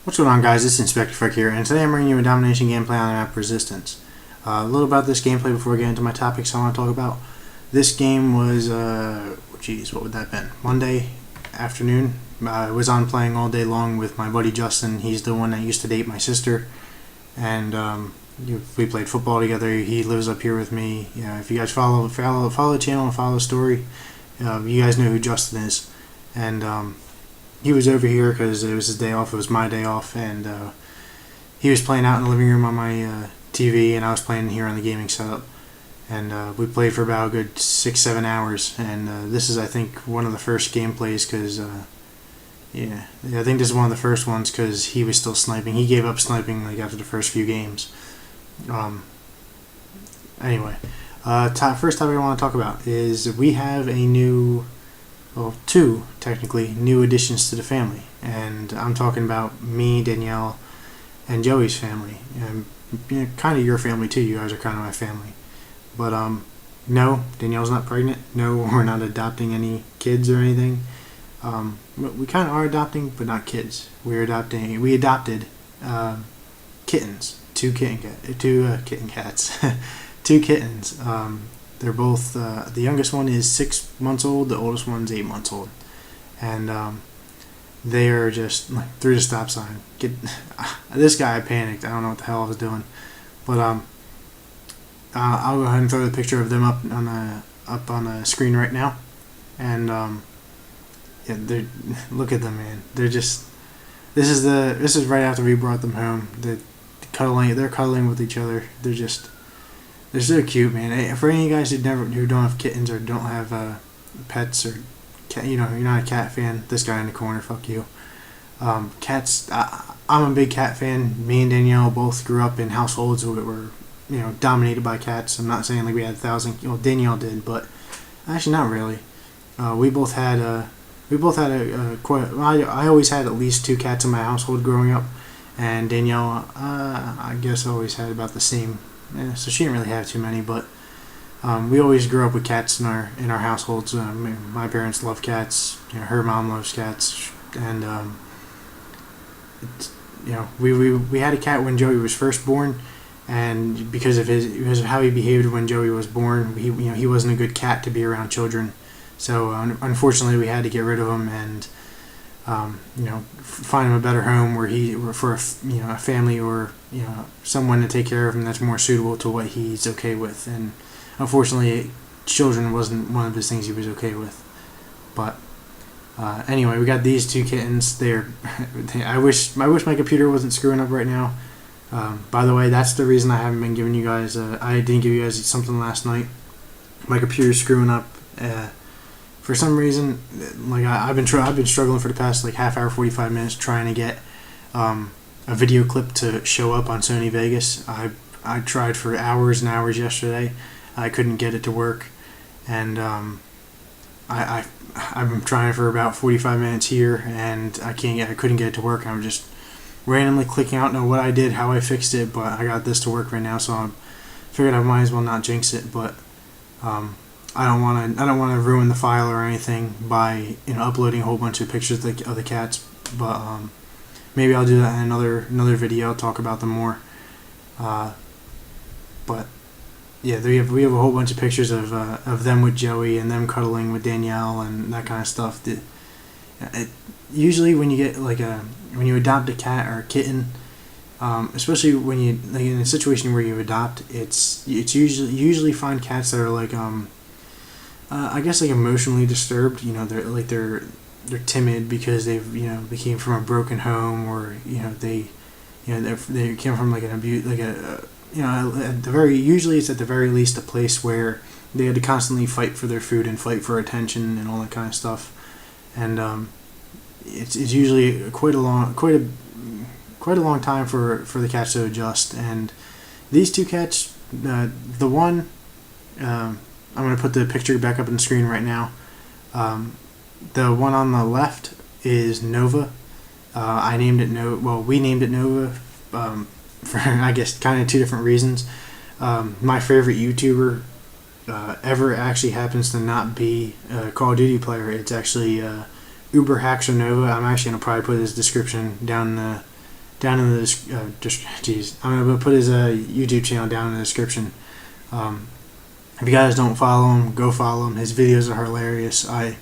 What's going on, guys? This is Inspector Frick here, and today I'm bringing you a domination gameplay on the map Resistance. A little about this gameplay before we get into my topics I want to talk about. This game was, what would that have been? Monday afternoon. I was on playing all day long with my buddy Justin. He's the one that used to date my sister, and we played football together. He lives up here with me. If you guys follow the channel and follow the story, you guys know who Justin is, and he was over here because it was his day off. It was my day off, and he was playing out in the living room on my TV, and I was playing here on the gaming setup. And we played for about a good 6-7 hours. And this is, I think, one of the first gameplays because, I think this is one of the first ones because he was still sniping. He gave up sniping like after the first few games. Anyway, first topic I want to talk about is we have two technically new additions to the family, and I'm talking about me, Danielle, and Joey's family, and kind of your family too. You guys are kind of my family, but no, Danielle's not pregnant. No, we're not adopting any kids or anything. We kind of are adopting, but not kids. We adopted kittens, two kitten cats, two kittens. They're both, the youngest one is 6 months old, the oldest one's 8 months old. And they are just like through the stop sign. This guy panicked. I don't know what the hell I was doing. But I'll go ahead and throw the picture of them up on the screen right now. And look at them, man. They're just, this is right after we brought them home. They're cuddling with each other. They're so cute, man. For any of you guys who don't have kittens or don't have pets or you're not a cat fan, this guy in the corner, fuck you. Cats. I'm a big cat fan. Me and Danielle both grew up in households that were dominated by cats. I'm not saying like we had 1,000. Danielle did, but actually not really. We both had I always had at least 2 cats in my household growing up, and Danielle, I guess always had about the same. So she didn't really have too many, but we always grew up with cats in our households. My parents love cats. Her mom loves cats, and we had a cat when Joey was first born, and because of how he behaved when Joey was born, he wasn't a good cat to be around children. So unfortunately, we had to get rid of him and find him a better home for a family or someone to take care of him that's more suitable to what he's okay with. And unfortunately, children wasn't one of those things he was okay with. But anyway, we got these 2 kittens. I wish my computer wasn't screwing up right now. By the way, that's the reason I haven't been giving you guys. I didn't give you guys something last night. My computer's screwing up. For some reason, like I've been struggling for the past like half hour, 45 minutes trying to get a video clip to show up on Sony Vegas. I tried for hours and hours yesterday. I couldn't get it to work, and I've been trying for about 45 minutes here, and I couldn't get it to work. I'm just randomly clicking out. Know what I did, how I fixed it, but I got this to work right now, so I figured I might as well not jinx it. But I don't want to ruin the file or anything by uploading a whole bunch of pictures of the cats, but maybe I'll do that in another video. I'll talk about them more. But yeah, we have a whole bunch of pictures of them with Joey and them cuddling with Danielle and that kind of stuff. Usually when you get when you adopt a cat or a kitten, especially when you in a situation where you adopt, it's usually find cats that are I guess emotionally disturbed. They're timid because they've they came from a broken home, or they came from an abuse, usually it's at the very least a place where they had to constantly fight for their food and fight for attention and all that kind of stuff. And it's usually quite a long time for the cats to adjust. And these 2 cats, the one. I'm going to put the picture back up on the screen right now. The one on the left is Nova. We named it Nova for, I guess, kind of 2 different reasons. My favorite YouTuber ever actually happens to not be a Call of Duty player. It's actually Uber Hacks or Nova. I'm actually going to probably put his description down down in the I'm gonna put his YouTube channel down in the description. If you guys don't follow him, go follow him. His videos are hilarious. I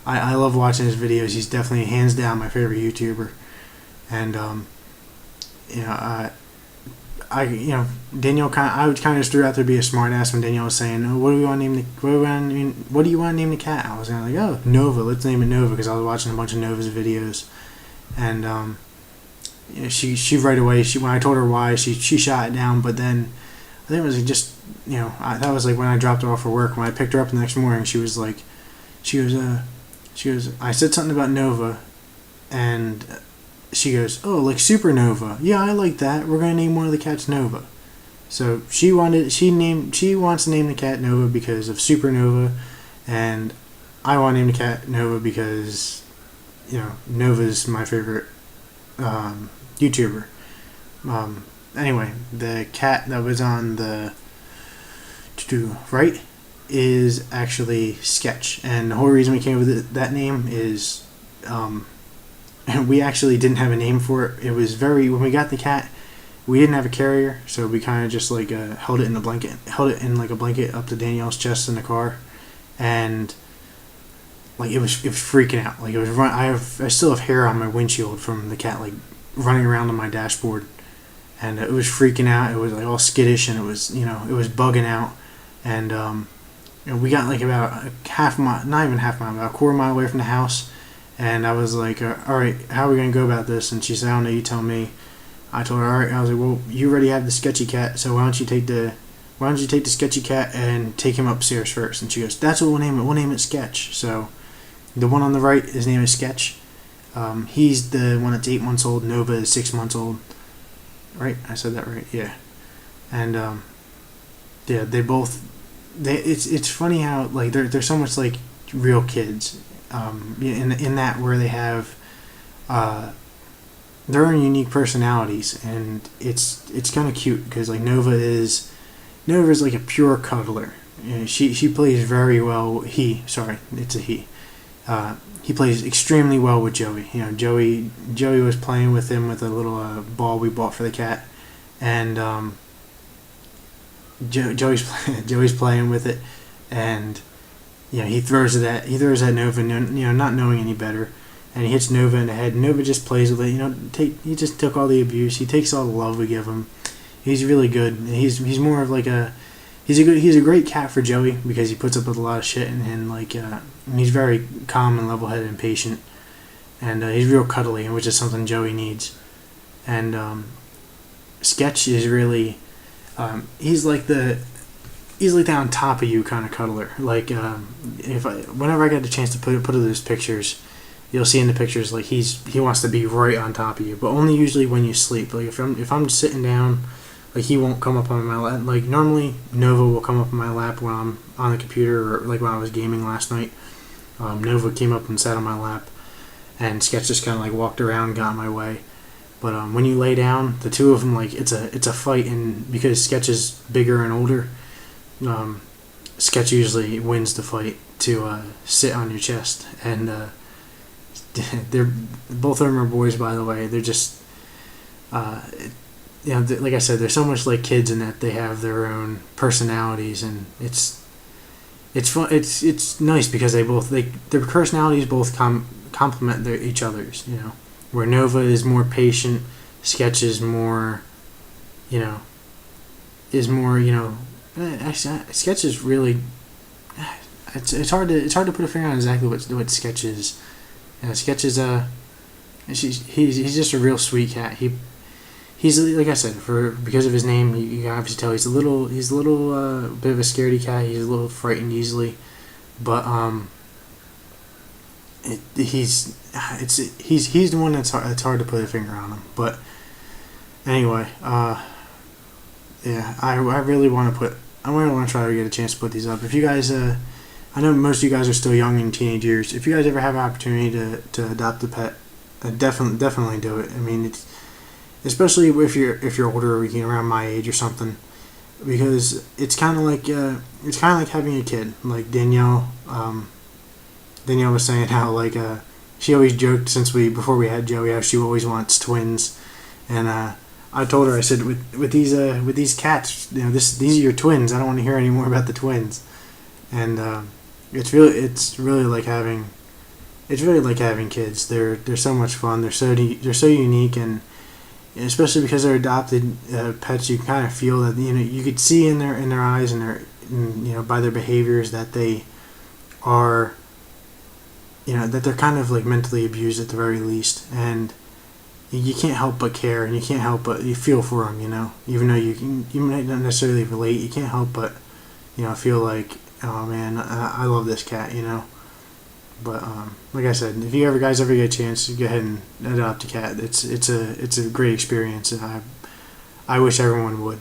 love watching his videos. He's definitely hands down my favorite YouTuber. And Danielle I would kind of just threw out there to be a smart ass when Danielle was saying, "Oh, what do you want to name the cat?" I was kind of like, "Oh, Nova. Let's name it Nova," because I was watching a bunch of Nova's videos, and she right away when I told her why she shot it down, but then I think it was just that was like when I dropped her off for work. When I picked her up the next morning, she goes, I said something about Nova, and she goes, "Oh, like Supernova. Yeah, I like that. We're gonna name one of the cats Nova." So she wants to name the cat Nova because of Supernova, and I want to name the cat Nova because Nova's my favorite YouTuber. Anyway, the cat that was on the right is actually Sketch, and the whole reason we came up with that name is we actually didn't have a name for it. It was when we got the cat, we didn't have a carrier, so we kind of just like held it in a blanket up to Danielle's chest in the car, and like it was freaking out. Like it was I still have hair on my windshield from the cat like running around on my dashboard, and it was freaking out. It was like all skittish, and it was bugging out, and we got like about a half mile, not even half mile, about a quarter mile away from the house. And I was like, all right, how are we going to go about this? And she said, I don't know, you tell me. I told her, all right. I was like, well, you already have the sketchy cat, so why don't you take the sketchy cat and take him upstairs first? And she goes, that's what we'll name it. We'll name it Sketch. So the one on the right, his name is Sketch. He's the one that's 8 months old. Nova is 6 months old. Right? I said that right? Yeah. And yeah, it's funny how like they're so much like real kids. In that where they have their own unique personalities, and it's kind of cute because like Nova is like a pure cuddler. She plays very well. It's a he. He plays extremely well with Joey. Joey was playing with him with a little ball we bought for the cat, and Joey's playing with it, and he throws it at Nova, not knowing any better, and he hits Nova in the head. Nova just plays with it. He just took all the abuse. He takes all the love we give him. He's really good. He's more of like he's a great cat for Joey because he puts up with a lot of shit, and he's very calm and level-headed and patient, and he's real cuddly, which is something Joey needs. And Sketch is really he's like the on top of you kind of cuddler. Like whenever I get the chance to put those pictures, you'll see in the pictures like he wants to be right on top of you, but only usually when you sleep. Like if I'm sitting down, like he won't come up on my lap. Like normally Nova will come up on my lap when I'm on the computer, or like when I was gaming last night. Nova came up and sat on my lap, and Sketch just kind of like walked around and got in my way. But when you lay down, the two of them, like it's a fight, and because Sketch is bigger and older, Sketch usually wins the fight to sit on your chest, and they're both of them are boys, by the way. They're just like I said, they're so much like kids in that they have their own personalities, and it's fun. It's nice because their personalities both complement each other's. Where Nova is more patient, Sketch is more, actually, Sketch is really. It's hard to put a finger on exactly what Sketch is. Sketch is he's just a real sweet cat. He's like I said, because of his name, you can obviously tell he's a little bit of a scaredy cat. He's a little frightened easily, but he's the one that's hard to put a finger on him. But anyway, yeah, I really want to try to get a chance to put these up. If you guys, I know most of you guys are still young in teenage years. If you guys ever have an opportunity to adopt a pet, definitely do it. I mean, it's especially if you're older, or around my age or something, because it's kind of like having a kid. Like Danielle was saying how like she always joked before we had Joey how she always wants twins, And I told her, I said, with these cats, these are your twins. I don't want to hear any more about the twins. And it's really like having kids. They're so much fun. They're so unique, and especially because they're adopted pets, you kind of feel that you could see in their eyes and by their behaviors that they are that they're kind of like mentally abused at the very least, and you can't help but care, and you can't help but you feel for them, even though you might not necessarily relate. You can't help but feel like, oh man, I love this cat. But like I said, if you guys ever get a chance, go ahead and adopt a cat. It's a great experience, and I wish everyone would.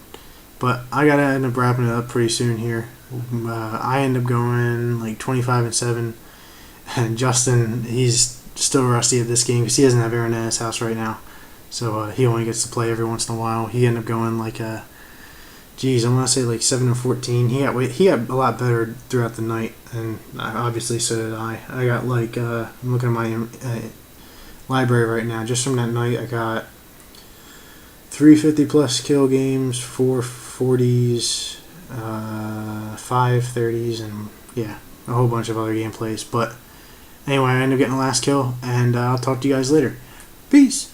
But I gotta end up wrapping it up pretty soon here. I end up going like 25-7, and Justin, he's still rusty at this game because he doesn't have Aaron at his house right now, so he only gets to play every once in a while. He ended up going like I'm gonna say like 7-14. He got a lot better throughout the night, and obviously so did I. I got like I'm looking at my library right now. Just from that night, I got 350 plus kill games, 440s, 530s, and yeah, a whole bunch of other gameplays. But anyway, I ended up getting the last kill, and I'll talk to you guys later. Peace.